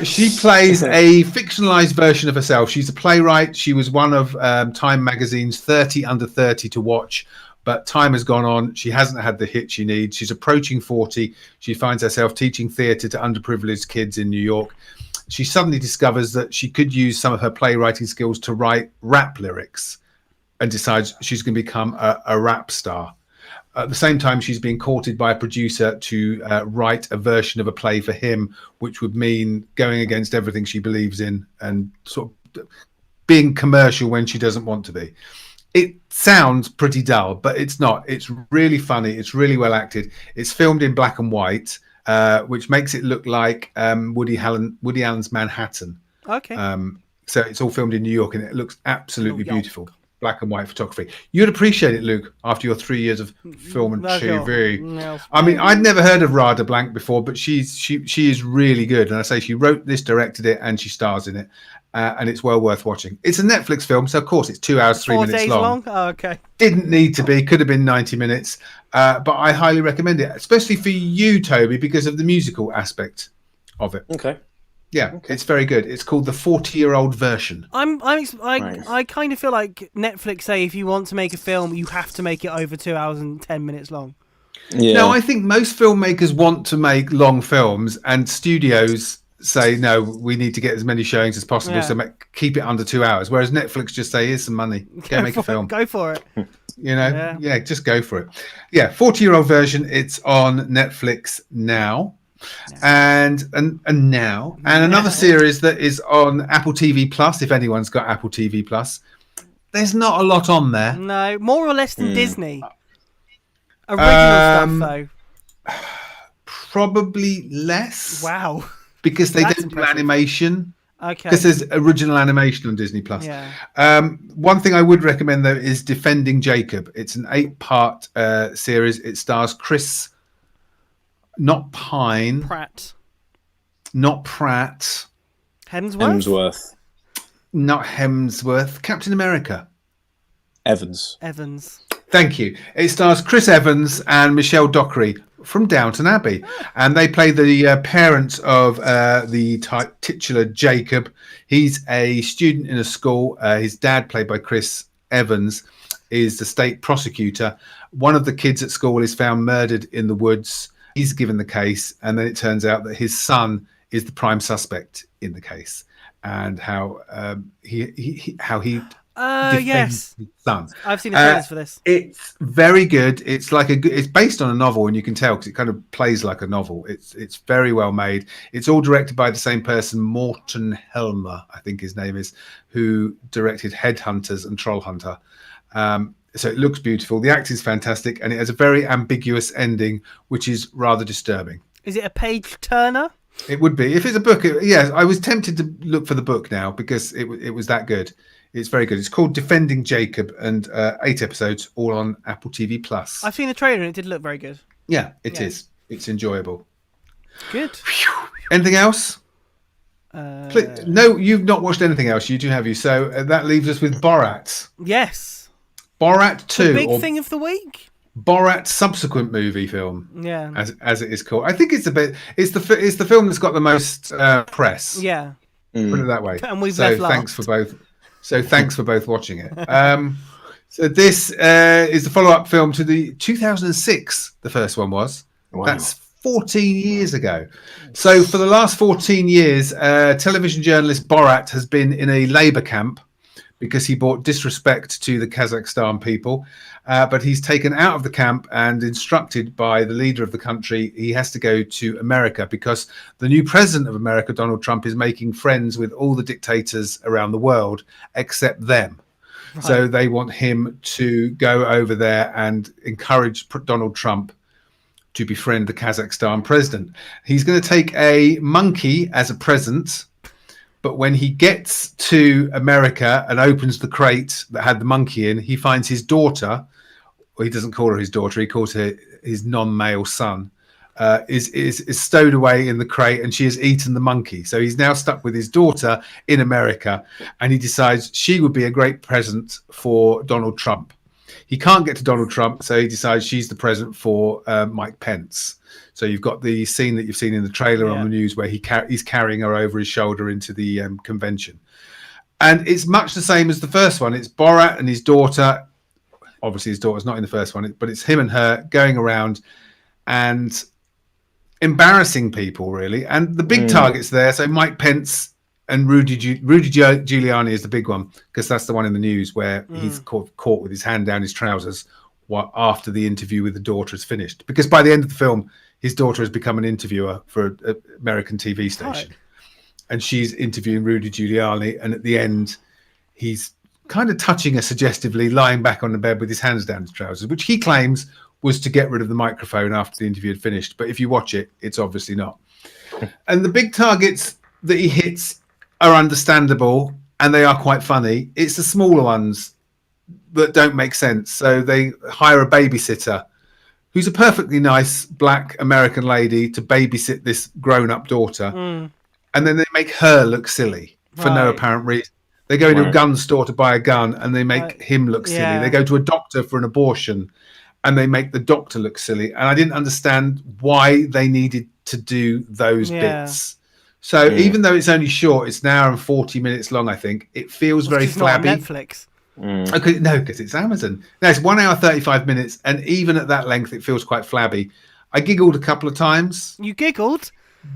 She plays a fictionalized version of herself. She's a playwright. She was one of Time magazine's 30 under 30 to watch, but time has gone on. She hasn't had the hit she needs. She's approaching 40. She finds herself teaching theatre to underprivileged kids in New York. She suddenly discovers that she could use some of her playwriting skills to write rap lyrics and decides she's going to become a rap star. At the same time, she's being courted by a producer to write a version of a play for him, which would mean going against everything she believes in and sort of being commercial when she doesn't want to be. It sounds pretty dull, but it's not. It's really funny. It's really well acted. It's filmed in black and white, which makes it look like Woody Allen's Manhattan. Okay. So it's all filmed in New York, and it looks absolutely beautiful. Black and white photography. You'd appreciate it, Luke, after your 3 years of film and TV. I mean, I'd never heard of Rada Blank before, but she is really good. And I say she wrote this, directed it, and she stars in it. And it's well worth watching. It's a Netflix film, so of course it's 2 hours, 3 minutes long. Oh, okay. Didn't need to be, could have been 90 minutes. But I highly recommend it, especially for you, Toby, because of the musical aspect of it. Okay. Yeah, it's very good. It's called the 40-year-old version. I kind of feel like Netflix say if you want to make a film, you have to make it over 2 hours and 10 minutes long. Yeah. No, I think most filmmakers want to make long films, and studios say no, we need to get as many showings as possible, so keep it under 2 hours. Whereas Netflix just say, here's some money, go make a film. Go for it. You know, yeah, just go for it. Yeah, 40-year-old version. It's on Netflix now. And now another series that is on Apple TV Plus. If anyone's got Apple TV Plus, there's not a lot on there. No, more or less than Disney. Original stuff though. Probably less. Wow. Because they That's don't do impressive. animation. Okay. Because there's original animation on Disney Plus. Yeah. One thing I would recommend though is Defending Jacob. It's an 8-part series. It stars Chris. Not Pine. Pratt. Not Pratt. Hemsworth. Not Hemsworth. Captain America. Evans. Thank you. It stars Chris Evans and Michelle Dockery from Downton Abbey. And they play the parents of the titular Jacob. He's a student in a school. His dad, played by Chris Evans, is the state prosecutor. One of the kids at school is found murdered in the woods. He's given the case, and then it turns out that his son is the prime suspect in the case, and how he defends his son. I've seen the trailers for this. It's very good. It's like it's based on a novel, and you can tell because it kind of plays like a novel. It's very well made. It's all directed by the same person, Morten Helmer, I think his name is, who directed Headhunters and Trollhunter. So it looks beautiful. The acting is fantastic, and it has a very ambiguous ending, which is rather disturbing. Is it a page turner? It would be if it's a book. Yes, I was tempted to look for the book now because it was that good. It's very good. It's called Defending Jacob, and 8 episodes, all on Apple TV Plus. I've seen the trailer, and it did look very good. Yeah, it is. It's enjoyable. Good. Anything else? No, you've not watched anything else. You do, have you? So that leaves us with Borat. Yes. Borat 2, the big thing of the week. Borat subsequent movie film. Yeah. As it is called. I think it's the film that's got the most press. Yeah. Put it that way. And we've so left thanks last. for both. So thanks for both watching it. So this is the follow-up film to the 2006. The first one was. Wow. That's 14 years ago. So for the last 14 years, television journalist Borat has been in a labor camp because he brought disrespect to the Kazakhstan people. But he's taken out of the camp and instructed by the leader of the country, he has to go to America because the new president of America, Donald Trump, is making friends with all the dictators around the world except them. Right. So they want him to go over there and encourage Donald Trump to befriend the Kazakhstan president. He's going to take a monkey as a present. But when he gets to America and opens the crate that had the monkey in, he finds his daughter, or he doesn't call her his daughter, he calls her his non-male son, is stowed away in the crate, and she has eaten the monkey. So he's now stuck with his daughter in America, and he decides she would be a great present for Donald Trump. He can't get to Donald Trump, so he decides she's the present for Mike Pence. So you've got the scene that you've seen in the trailer on the news where he's carrying her over his shoulder into the convention. And it's much the same as the first one. It's Borat and his daughter. Obviously, his daughter's not in the first one, but it's him and her going around and embarrassing people, really. And the big targets there, so Mike Pence and Rudy Giuliani is the big one, because that's the one in the news where he's caught with his hand down his trousers after the interview with the daughter is finished. Because by the end of the film, his daughter has become an interviewer for an American TV station. Right. And she's interviewing Rudy Giuliani. And at the end, he's kind of touching her suggestively, lying back on the bed with his hands down his trousers, which he claims was to get rid of the microphone after the interview had finished. But if you watch it, it's obviously not. And the big targets that he hits are understandable, and they are quite funny. It's the smaller ones that don't make sense. So they hire a babysitter who's a perfectly nice black American lady to babysit this grown-up daughter. And then they make her look silly for no apparent reason. They go into a gun store to buy a gun, and they make him look silly. Yeah. They go to a doctor for an abortion, and they make the doctor look silly. And I didn't understand why they needed to do those bits. So even though it's only short, it's an hour and 40 minutes long, I think. It feels very It's not on flabby. Netflix. Okay, no, because it's Amazon. No, it's 1 hour 35 minutes, and even at that length, it feels quite flabby. I giggled a couple of times, You giggled.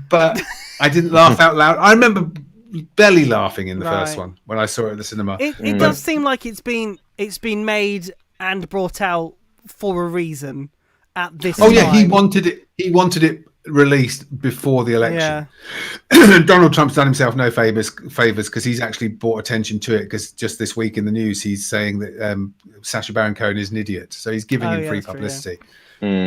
but I didn't laugh out loud. I remember belly laughing in the first Right. one when I saw it at the cinema. It does seem like it's been made and brought out for a reason at this Oh time. yeah, he wanted it released before the election. Yeah. Donald Trump's done himself no favors because he's actually brought attention to it, because just this week in the news he's saying that Sacha Baron Cohen is an idiot, so he's giving him free that's true, publicity.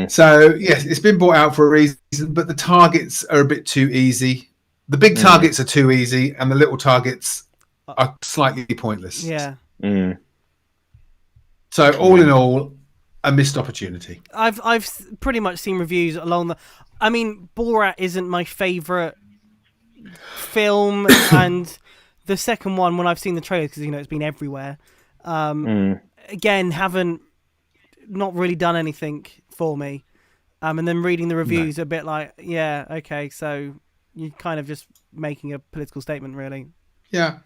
So yes, it's been brought out for a reason, but the targets are a bit too easy. The big targets are too easy, and the little targets are slightly pointless. Yeah. So all in all, a missed opportunity. I've pretty much seen reviews along the. I mean, Borat isn't my favorite film, and the second one, when I've seen the trailers, because it's been everywhere. Again, haven't not really done anything for me. And then reading the reviews, a bit like, yeah, okay, so you're kind of just making a political statement, really. Yeah.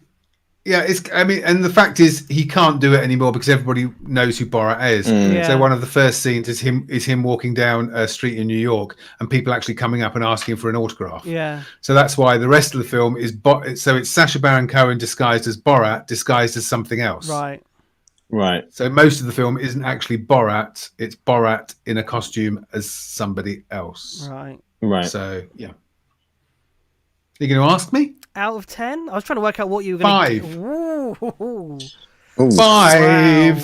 And the fact is, he can't do it anymore because everybody knows who Borat is. Yeah. So one of the first scenes is him walking down a street in New York, and people actually coming up and asking for an autograph. Yeah. So that's why the rest of the film is so it's Sacha Baron Cohen disguised as Borat, disguised as something else. Right. So most of the film isn't actually Borat; it's Borat in a costume as somebody else. Right. So yeah. You're going to ask me? Out of 10? I was trying to work out what you were going to... 5. Ooh. 5. Wow.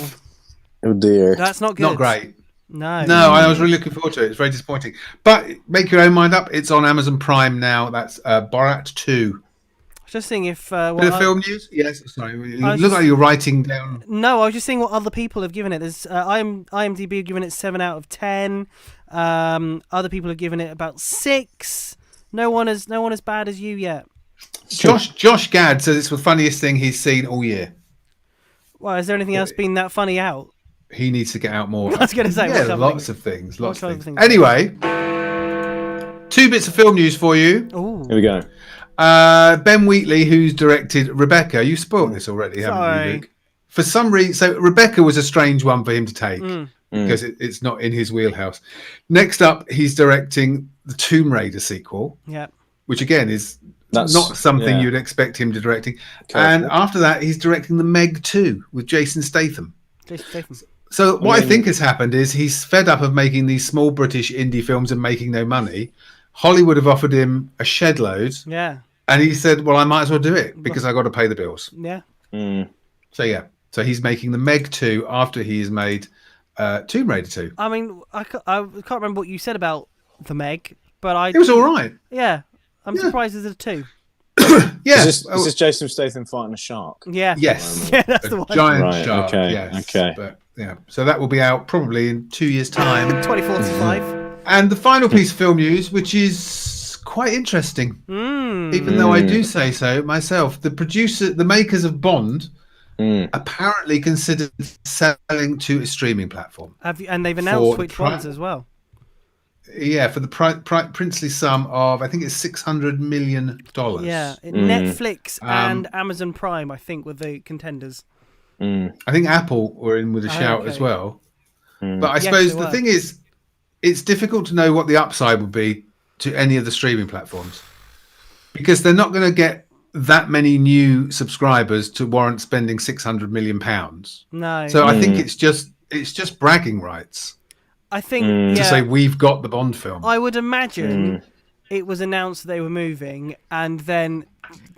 Oh dear. That's not good. Not great. No, I was really looking forward to it. It's very disappointing. But make your own mind up. It's on Amazon Prime now. That's Borat 2. I was just seeing if... Bit of film news? Yes, sorry. You look just- like you're writing down. No, I was just seeing what other people have given it. There's IMDb have given it 7 out of 10. Other people have given it about 6. No one as bad as you yet. Josh Gad says it's the funniest thing he's seen all year. Well, is there anything else been that funny out? He needs to get out more. I was going to say, yeah, what's lots of things. Lots of other things. things? Anyway, 2 bits of film news for you. Ooh. Here we go. Ben Wheatley, who's directed Rebecca. You spoiled this already, haven't Sorry. you, Luke? For some reason, so Rebecca was a strange one for him to take because it's not in his wheelhouse. Next up, he's directing the Tomb Raider sequel, Yeah. which again is That's not something yeah. you'd expect him to directing. Careful. And after that, he's directing the Meg 2 with Jason Statham. Jason Statham. So what I mean- think has happened is he's fed up of making these small British indie films and making no money. Hollywood have offered him a shed load, Yeah. and he said, well, I might as well do it because I got to pay the bills. Yeah. So yeah, so he's making the Meg 2 after he's made Tomb Raider 2. I mean, I can't remember what you said about the Meg, but It was all right. Yeah. I'm surprised there's a 2. Yeah. Is this Jason Statham fighting a shark? Yeah. Yes. Yeah, that's the one. Giant Right, shark. okay, Yes. okay. But yeah, so that will be out probably in 2 years' time. 2045. And the final piece of film news, which is quite interesting, even though I do say so myself, the makers of Bond, apparently considered selling to a streaming platform. And they've announced For which Prime- ones as well. Yeah, for the princely sum of, I think it's $600 million. Yeah. Netflix and Amazon Prime, I think, were the contenders. I think Apple were in with a shout as okay. well. But I Yes, suppose they the were. thing is, it's difficult to know what the upside would be to any of the streaming platforms because they're not going to get that many new subscribers to warrant spending £600 million. No. So I think it's just bragging rights I think, to say we've got the Bond film. I would imagine it was announced that they were moving, and then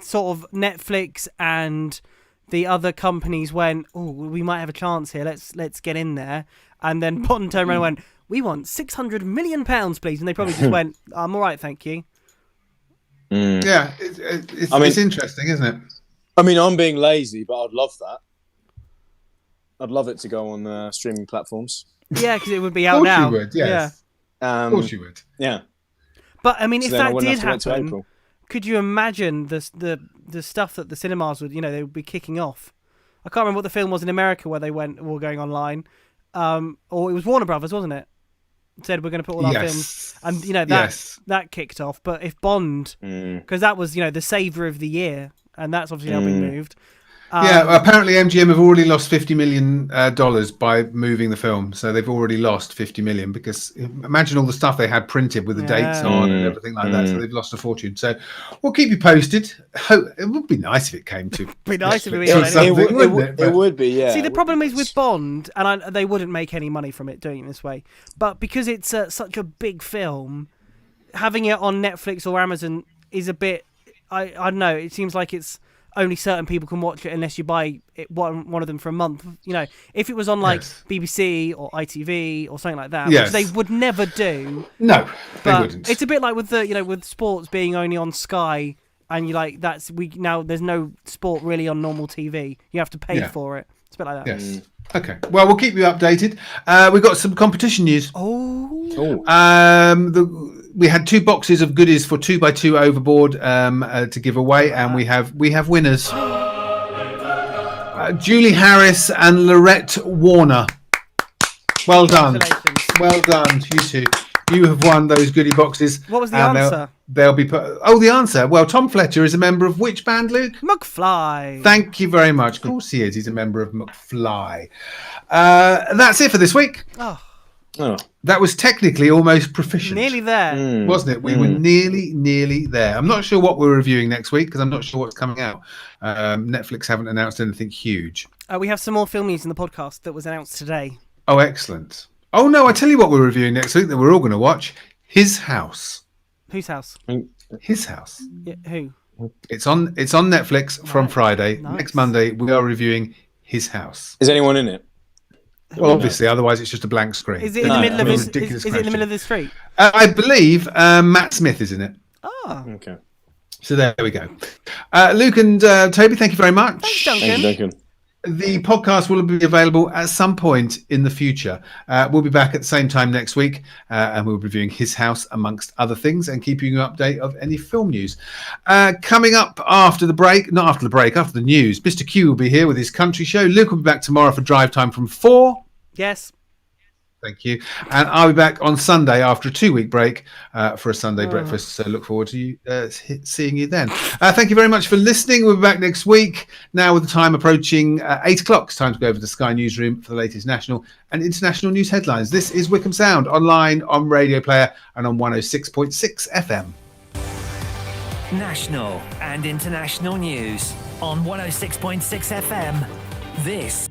sort of Netflix and the other companies went, "Oh, we might have a chance here. Let's get in there." And then Bond turned around and went, "We want £600 million, please." And they probably just went, "I'm all right, thank you." Yeah, it's interesting, isn't it? I mean, I'm being lazy, but I'd love that. I'd love it to go on streaming platforms. Yeah, because it would be out Of course now. you would, yes. Of course you would. Yeah. But I mean, So if then I that wouldn't did have to wait till happen, April. could you imagine the stuff that the cinemas would, they would be kicking off? I can't remember what the film was in America where they went, were going online. Or it was Warner Brothers, wasn't it? said we're going to put all our films, and that kicked off. But if Bond, because that was the savior of the year, and that's obviously now been moved. Apparently MGM have already lost $50 million by moving the film. So they've already lost $50 million because imagine all the stuff they had printed with the dates on and everything like that. So they've lost a fortune. So we'll keep you posted. It would be nice if it came to. Be nice if it would be. Yeah. See, the problem is with Bond, and they wouldn't make any money from it doing it this way. But because it's such a big film, having it on Netflix or Amazon is a bit. I don't know. It seems like it's. Only certain people can watch it unless you buy one of them for a month. If it was on BBC or ITV or something like that, which they would never do. No, they wouldn't. It's a bit like with with sports being only on Sky, and now there's no sport really on normal TV. You have to pay for it. It's a bit like that. Yes. Okay. Well, we'll keep you updated. We've got some competition news. We had 2 boxes of goodies for 2x2 Overboard to give away, and we have winners. Julie Harris and Lorette Warner. Well done. Well done to you two. You have won those goodie boxes. What was the answer? They'll be the answer. Well, Tom Fletcher is a member of which band, Luke? McFly. Thank you very much. Of course he is. He's a member of McFly. That's it for this week. Oh. That was technically almost proficient. Nearly there. Wasn't it? We were nearly there. I'm not sure what we're reviewing next week because I'm not sure what's coming out. Netflix haven't announced anything huge. We have some more film news in the podcast that was announced today. Oh, excellent. Oh, no, I tell you what we're reviewing next week that we're all going to watch. His House. Whose house? His House. Yeah, who? It's on Netflix from Friday. Nice. Next Monday, we are reviewing His House. Is anyone in it? Well, obviously, otherwhere it's just a blank screen. Is it in the middle of is it in the middle of the street? I believe Matt Smith is in it. Oh. Okay. So there we go. Luke and Toby, thank you very much. Thanks, Duncan. Thank you, Duncan. The podcast will be available at some point in the future. We'll be back at the same time next week, and we'll be reviewing His House, amongst other things, and keeping you update of any film news. Coming up after the break, after the news, Mr. Q will be here with his country show. Luke will be back tomorrow for Drive Time from 4. Yes. Thank you. And I'll be back on Sunday after a 2-week break for a Sunday breakfast. So look forward to seeing you then. Thank you very much for listening. We'll be back next week. Now with the time approaching 8 o'clock, it's time to go over to the Sky Newsroom for the latest national and international news headlines. This is Wickham Sound, online, on Radio Player and on 106.6 FM. National and international news on 106.6 FM. This